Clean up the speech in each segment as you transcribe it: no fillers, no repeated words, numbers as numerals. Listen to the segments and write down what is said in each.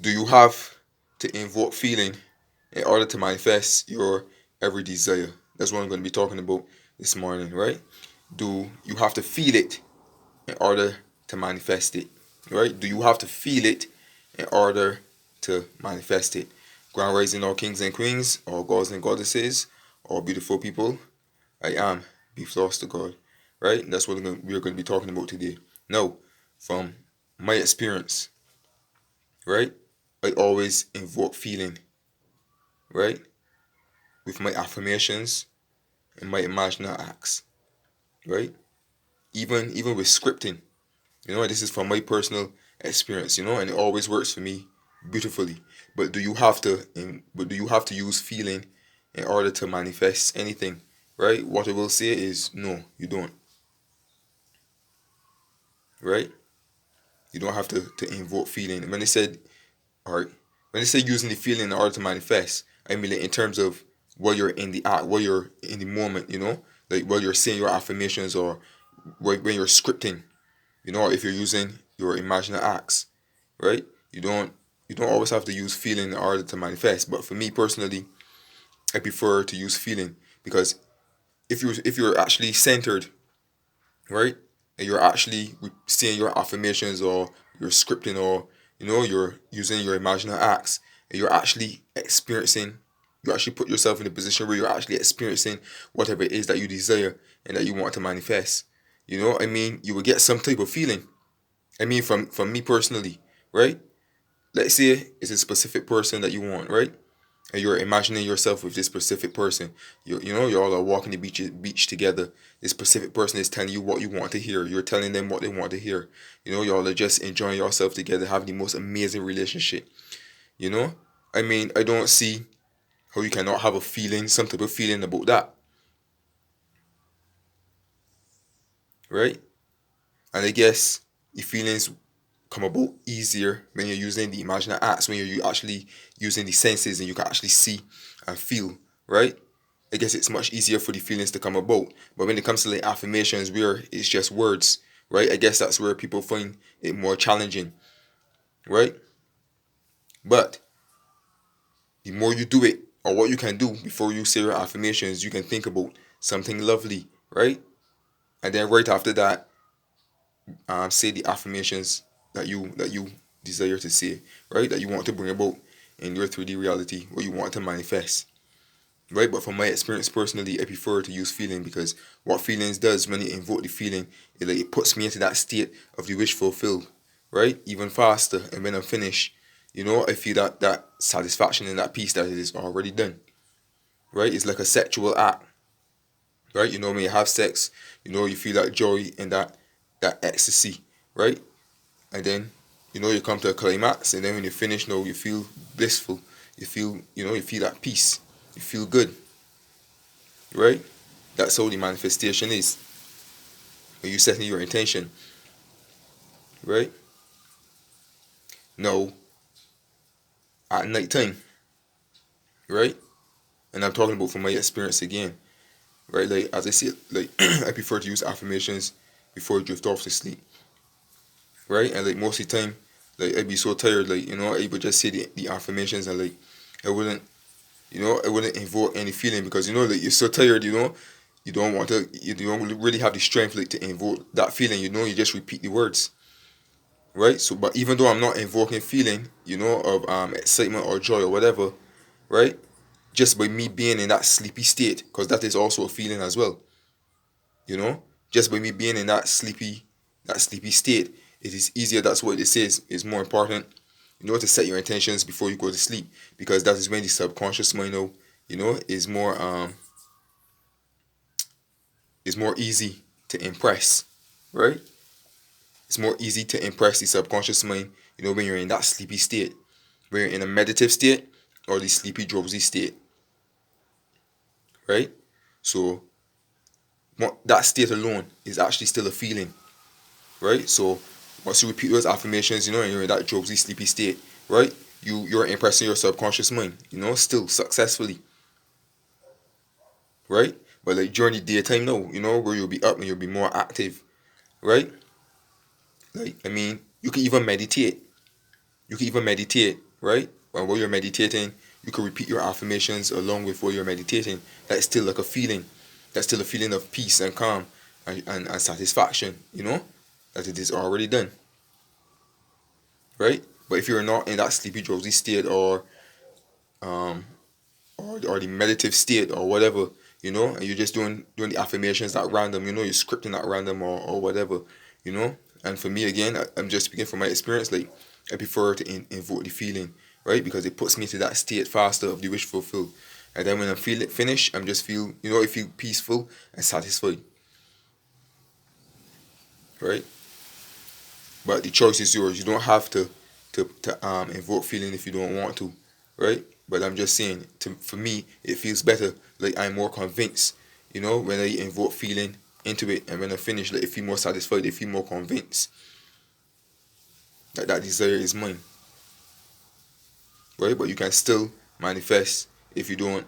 Do you have to invoke feeling in order to manifest your every desire? That's what I'm going to be talking about this morning, right? Do you have to feel it in order to manifest it? Right? Do you have to feel it in order to manifest it? Grand rising all kings and queens, all gods and goddesses, all beautiful people. I am. Be lost to God. Right? That's what we're going to be talking about today. Now, from my experience, right? I always invoke feeling, right? With my affirmations and my imaginary acts, right? Even with scripting, this is from my personal experience, and it always works for me beautifully. But do you have to use feeling in order to manifest anything, right? What I will say is no, you don't, right? You don't have to invoke feeling. When they said, all right, when they say using the feeling in order to manifest, I mean like in terms of while you're in the act, while you're in the moment, like while you're saying your affirmations or when you're scripting, or if you're using your imaginary acts, right? You don't always have to use feeling in order to manifest. But for me personally, I prefer to use feeling because if you're actually centered, right, and you're actually saying your affirmations or you're scripting or you're using your imaginary acts and you're actually experiencing, you actually put yourself in a position where you're actually experiencing whatever it is that you desire and that you want to manifest. I mean, you will get some type of feeling. I mean, from me personally, right? Let's say it's a specific person that you want, right? And you're imagining yourself with this specific person. You're all walking the beach together. This specific person is telling you what you want to hear. You're telling them what they want to hear. Y'all are just enjoying yourself together, having the most amazing relationship. You know, I mean, I don't see how you cannot have a feeling, some type of feeling about that, right? And I guess the feelings come about easier when you're using the imaginary acts, when you're actually using the senses and you can actually see and feel, right? I guess it's much easier for the feelings to come about. But when it comes to like affirmations where it's just words, right? I guess that's where people find it more challenging, right? But the more you do it, or what you can do before you say your affirmations, you can think about something lovely, right? And then right after that, say the affirmations that you desire to say, right? That you want to bring about in your 3D reality, or you want to manifest, right? But from my experience personally, I prefer to use feeling because what feelings does when you invoke the feeling, it puts me into that state of the wish fulfilled, right? Even faster. And when I'm finished, I feel that satisfaction and that peace that it is already done, right? It's like a sexual act, right? When you have sex, you feel that joy and that ecstasy, right? And then you come to a climax, and then when you finish, you feel blissful. You feel that peace. You feel good, right? That's how the manifestation is. When you setting your intention, right? Now, at night time, right? And I'm talking about from my experience again, right? Like as I said, like I prefer to use affirmations before I drift off to sleep, right? And like most of the time, like I'd be so tired, like I would just say the affirmations and like I wouldn't, I wouldn't invoke any feeling because like you're so tired, you don't really have the strength like to invoke that feeling, you just repeat the words, right? So, but even though I'm not invoking feeling, of excitement or joy or whatever, right? Just by me being in that sleepy state, because that is also a feeling as well, you know. Just by me being in that sleepy state, it is easier. That's what it says. It's more important, to set your intentions before you go to sleep, because that is when the subconscious mind, is more easy to impress, right? It's more easy to impress the subconscious mind, when you're in that sleepy state, when you're in a meditative state or the sleepy drowsy state, right? So that state alone is actually still a feeling, right? So once you repeat those affirmations, and you're in that drowsy sleepy state, right? You're impressing your subconscious mind, still successfully, right? But like during the daytime now, where you'll be up and you'll be more active, right? Like I mean, you can even meditate. You can even meditate right? And while you're meditating, you can repeat your affirmations along with while you're meditating. That's still like a feeling. That's still a feeling of peace and calm and satisfaction, that it is already done, right? But if you're not in that sleepy, drowsy state um or the meditative state or whatever, and you're just doing the affirmations at random, you're scripting at random or whatever, you know. And for me again, I'm just speaking from my experience. Like I prefer to invoke the feeling, right? Because it puts me to that state faster of the wish fulfilled. And then when I feel it finished, I'm just feel I feel peaceful and satisfied, right? But the choice is yours. You don't have to invoke feeling if you don't want to, right? But I'm just saying, for me, it feels better. Like I'm more convinced, when I invoke feeling into it, and when I finish, like I feel more satisfied. I feel more convinced that that desire is mine, right? But you can still manifest if you don't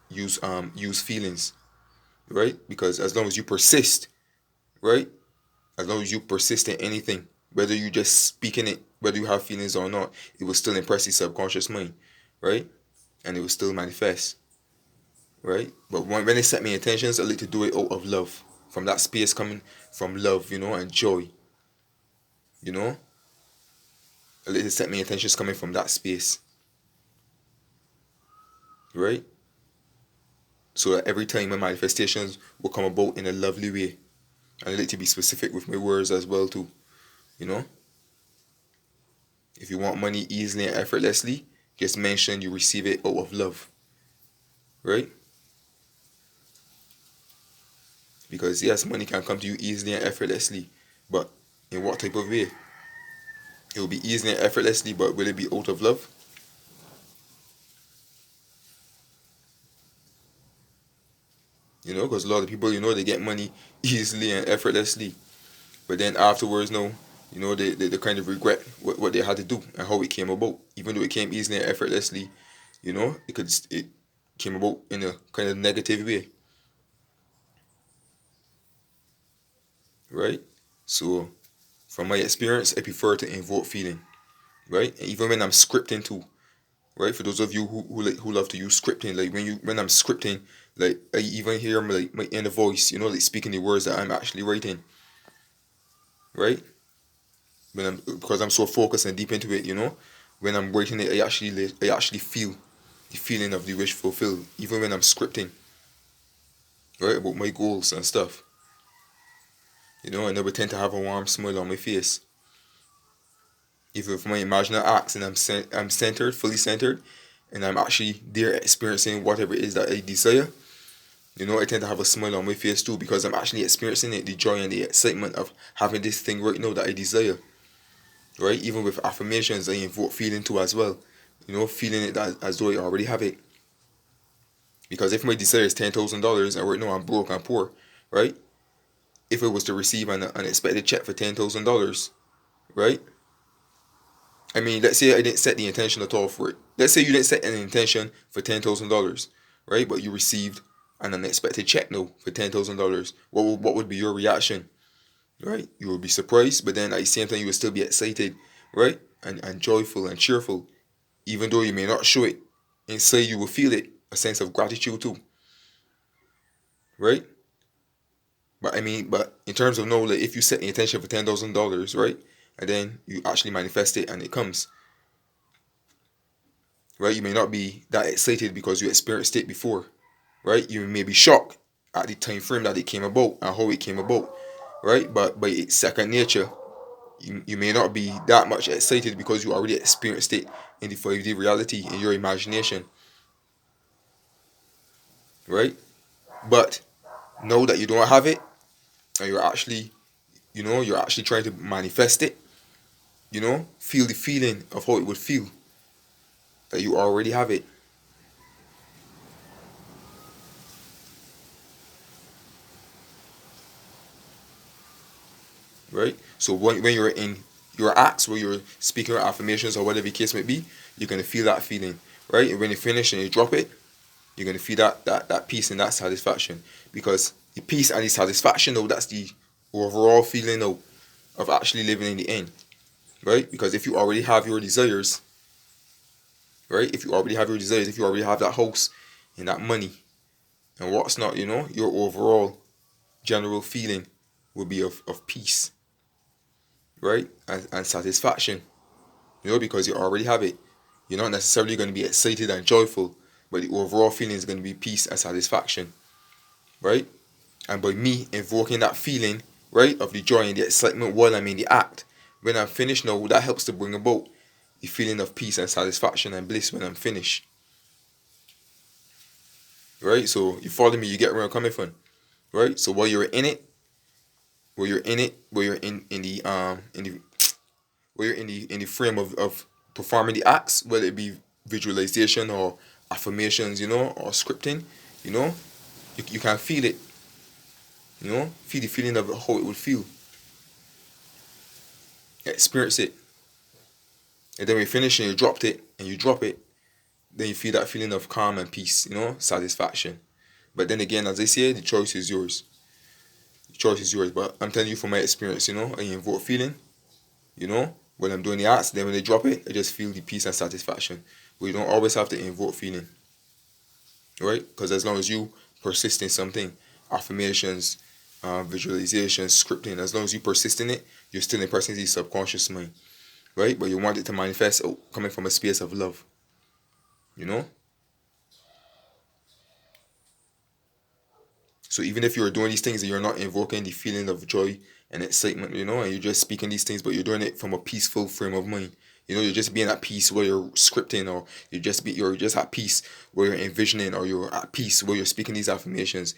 use feelings, right? Because as long as you persist, right? As long as you persist in anything, whether you just speaking it, whether you have feelings or not, it will still impress the subconscious mind, right? And it will still manifest, right? But when they set me intentions, I like to do it out of love, from that space coming from love, and joy, you know. I like to set my intentions coming from that space, right? So that every time my manifestations will come about in a lovely way. And I like to be specific with my words as well too, you know. If you want money easily and effortlessly, just mention you receive it out of love, right? Because yes, money can come to you easily and effortlessly, but in what type of way? It will be easily and effortlessly, but will it be out of love? Because a lot of people, they get money easily and effortlessly, but then afterwards, no, they kind of regret what they had to do and how it came about. Even though it came easily and effortlessly, it came about in a kind of negative way, right? So, from my experience, I prefer to invoke feeling, right? And even when I'm scripting too, right? For those of you who love to use scripting, like when I'm scripting, like I even hear my inner voice, like speaking the words that I'm actually writing, right? Because I'm so focused and deep into it, when I'm writing it, I actually feel the feeling of the wish fulfilled, even when I'm scripting, right? About my goals and stuff, and I would tend to have a warm smile on my face. Even if my imaginary acts and I'm centered, fully centered, and I'm actually there experiencing whatever it is that I desire. I tend to have a smile on my face too because I'm actually experiencing it, the joy and the excitement of having this thing right now that I desire. Right? Even with affirmations, I invoke feeling too as well. Feeling it as though I already have it. Because if my desire is $10,000 and right now I'm broke and poor, right? If I was to receive an unexpected check for $10,000, right? I mean, let's say I didn't set the intention at all for it. Let's say you didn't set an intention for $10,000, right? But you received an unexpected check now for $10,000. What would be your reaction, right? You would be surprised, but then at the same time you would still be excited, right? And joyful and cheerful, even though you may not show it. Inside you will feel it, a sense of gratitude too, right? But in terms of no, like if you set the intention for $10,000, right, and then you actually manifest it and it comes, right? You may not be that excited because you experienced it before, right? You may be shocked at the time frame that it came about and how it came about, right? But by its second nature, you may not be that much excited because you already experienced it in the 5D reality in your imagination, right? But know that you don't have it and you're actually trying to manifest it, feel the feeling of how it would feel that you already have it, right? So when you're in your acts, where you're speaking your affirmations or whatever the case may be, you're gonna feel that feeling, right? And when you finish and you drop it, you're gonna feel that peace and that satisfaction, because the peace and the satisfaction, though, that's the overall feeling of actually living in the end, right? Because if you already have your desires, right? If you already have your desires, if you already have that house and that money and what's not, your overall general feeling will be of peace, right? And satisfaction, because you already have it. You're not necessarily going to be excited and joyful, but the overall feeling is going to be peace and satisfaction, right? And by me invoking that feeling, right, of the joy and the excitement while I'm in the act, when I'm finished now, that helps to bring about the feeling of peace and satisfaction and bliss when I'm finished, right? So you follow me, you get where I'm coming from, right? So while you're in it, while you're in the where you're in the frame of performing the acts, whether it be visualization or affirmations, or scripting, you know, you can feel it, feel the feeling of how it would feel, experience it, and then when you finish and you drop it, then you feel that feeling of calm and peace, satisfaction. But then again, as I say, the choice is yours. The choice is yours. But I'm telling you from my experience, I invoke feeling, when I'm doing the acts, then when they drop it, I just feel the peace and satisfaction. But you don't always have to invoke feeling, right? Because as long as you persist in something, affirmations, visualization, scripting, as long as you persist in it, you're still impressing the subconscious mind, right? But you want it to manifest coming from a space of love, you know? So even if you're doing these things and you're not invoking the feeling of joy and excitement, and you're just speaking these things, but you're doing it from a peaceful frame of mind. You're just being at peace where you're scripting, or you're just at peace where you're envisioning, or you're at peace where you're speaking these affirmations.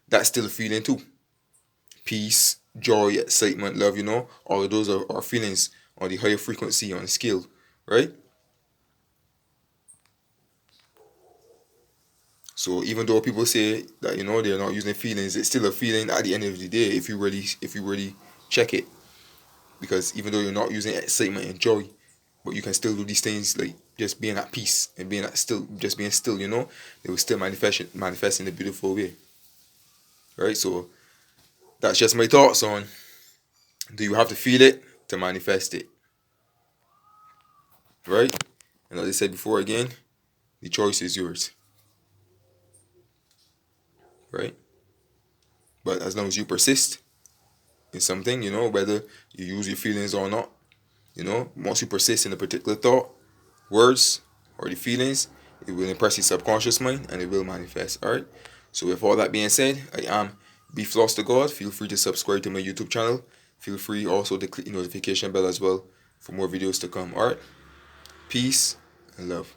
That's still a feeling too. Peace, joy, excitement, love. All of those are feelings on the higher frequency on the scale, right? So even though people say that they're not using feelings, it's still a feeling at the end of the day if you really check it. Because even though you're not using excitement and joy, but you can still do these things like just being at peace and just being still. They will still manifest in a beautiful way, right? So that's just my thoughts on, do you have to feel it to manifest it, right? And as I said before, again, the choice is yours, right? But as long as you persist in something, whether you use your feelings or not, once you persist in a particular thought, words, or the feelings, it will impress your subconscious mind and it will manifest. Alright? So with all that being said, I am Be Floss to God. Feel free to subscribe to my YouTube channel. Feel free also to click the notification bell as well for more videos to come. Alright? Peace and love.